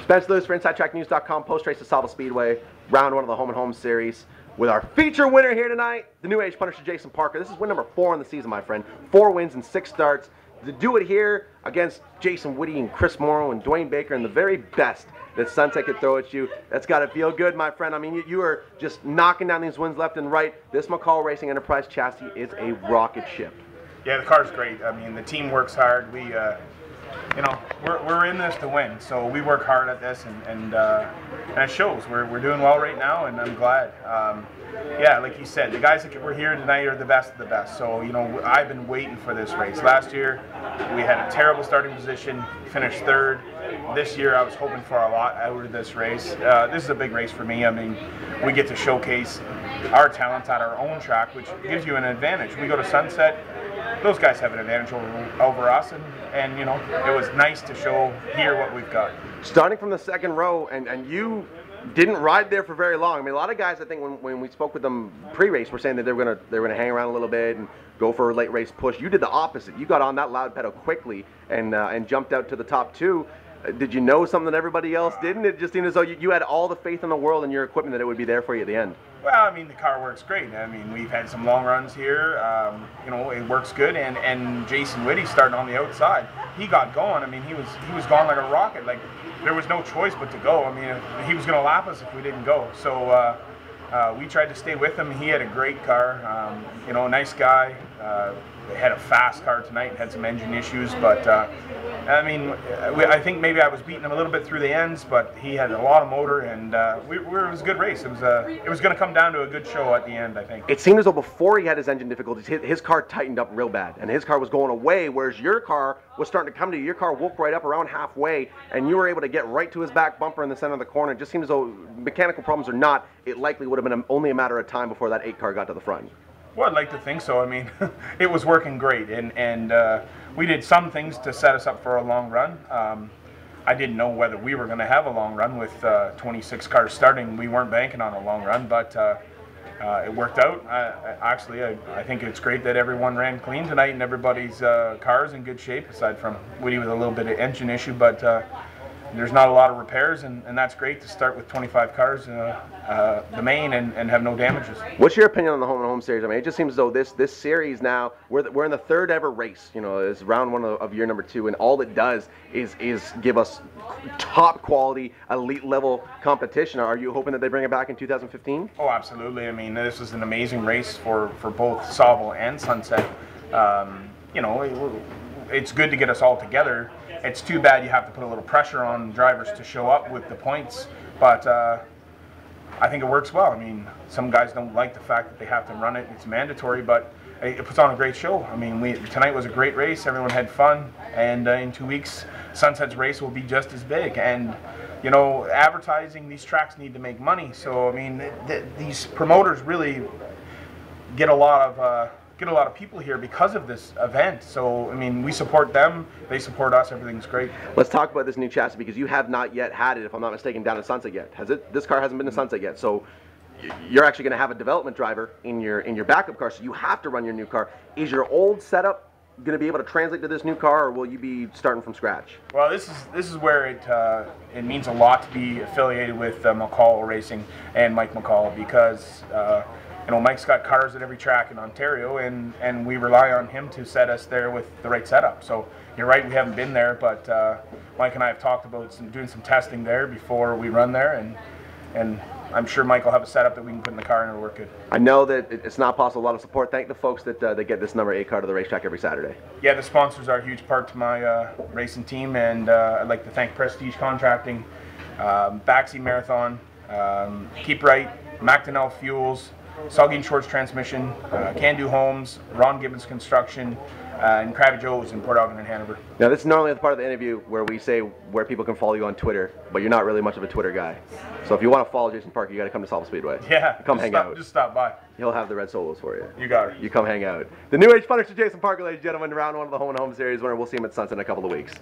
Spencer Lewis for InsideTrackNews.com, post-race at Sauble Speedway, round 1 of the Home and Home Series. With our feature winner here tonight, the New Age Punisher Jason Parker. This is win number 4 on the season, my friend. 4 wins and 6 starts. To do it here against Jason Whitty and Chris Morrow and Dwayne Baker and the very best that Sunset could throw at you, that's got to feel good, my friend. I mean, you are just knocking down these wins left and right. This McCall Racing Enterprise chassis is a rocket ship. Yeah, the car's great. I mean, the team works hard. We, you know, we're in this to win, so we work hard at this, and it shows. We're doing well right now, and I'm glad. Yeah, like you said, the guys that were here tonight are the best of the best. So, you know, I've been waiting for this race. Last year, we had a terrible starting position, finished 3rd. This year, I was hoping for a lot out of this race. This is a big race for me. I mean, we get to showcase our talents at our own track, which gives you an advantage. We go to Sunset. Those guys have an advantage over us, and you know, it was nice to show here what we've got. Starting from the 2nd row, and you didn't ride there for very long. I mean, a lot of guys, I think, when we spoke with them pre-race, were saying that they were gonna hang around a little bit and go for a late race push. You did the opposite. You got on that loud pedal quickly and jumped out to the top 2. Did you know something that everybody else didn't? It just seemed as though you had all the faith in the world in your equipment that it would be there for you at the end. Well, I mean, the car works great. I mean, we've had some long runs here. You know, it works good. And Jason Whitty starting on the outside, he got going. I mean, he was going like a rocket. Like, there was no choice but to go. I mean, he was going to lap us if we didn't go. So we tried to stay with him. He had a great car. You know, nice guy. Had a fast car tonight and had some engine issues, but I mean, I think maybe I was beating him a little bit through the ends, but he had a lot of motor, and it was a good race. It was going to come down to a good show at the end, I think. It seemed as though before he had his engine difficulties, his car tightened up real bad, and his car was going away, whereas your car was starting to come to you. Your car woke right up around halfway, and you were able to get right to his back bumper in the center of the corner. It just seemed as though, mechanical problems or not, it likely would have been only a matter of time before that 8 car got to the front. Well, I'd like to think so. I mean, it was working great, and we did some things to set us up for a long run. I didn't know whether we were going to have a long run with 26 cars starting. We weren't banking on a long run, but it worked out. Actually, I think it's great that everyone ran clean tonight and everybody's car's in good shape, aside from Whitty with a little bit of engine issue, but there's not a lot of repairs, and that's great to start with 25 cars, the main, and have no damages. What's your opinion on the Home and Home Series? I mean, it just seems as though this series now, we're in the 3rd ever race. You know, it's round 1 of year number 2, and all it does is give us top quality, elite level competition. Are you hoping that they bring it back in 2015? Oh, absolutely. I mean, this is an amazing race for both Sauble and Sunset. You know, it's good to get us all together. It's too bad you have to put a little pressure on drivers to show up with the points, but I think it works well. I mean, some guys don't like the fact that they have to run it. It's mandatory, but it puts on a great show. I mean, tonight was a great race. Everyone had fun, and in 2 weeks, Sunset's race will be just as big. And you know, advertising, these tracks need to make money. So I mean, these promoters really get a lot of people here because of this event. So, I mean, we support them, they support us, everything's great. Let's talk about this new chassis, because you have not yet had it, if I'm not mistaken, down at Sunset yet. Has it? This car hasn't been to Sunset yet. So you're actually going to have a development driver in your backup car, so you have to run your new car. Is your old setup going to be able to translate to this new car, or will you be starting from scratch? Well, this is where it means a lot to be affiliated with McCall Racing and Mike McCall, because you know, Mike's got cars at every track in Ontario, and we rely on him to set us there with the right setup. So you're right, we haven't been there, but Mike and I have talked about doing some testing there before we run there, and I'm sure Mike will have a setup that we can put in the car and it'll work good. I know that it's not possible. A lot of support. Thank the folks that get this number 8 car to the racetrack every Saturday. Yeah, the sponsors are a huge part to my racing team, and I'd like to thank Prestige Contracting, Baxi Marathon, Keep Right, McDonnell Fuels, Saugeen Schwartz Transmission, Can Do Homes, Ron Gibbons Construction, and Krabby Joe's in Port Elgin and Hanover. Now, this is normally the part of the interview where we say where people can follow you on Twitter, but you're not really much of a Twitter guy. So if you want to follow Jason Parker, you got to come to Sauble Speedway. Yeah, come hang out. Just stop by. He'll have the red solos for you. You got it. You come hang out. The New Age Punisher Jason Parker, ladies and gentlemen, round 1 of the Home and Home Series winner. We'll see him at Sunset in a couple of weeks.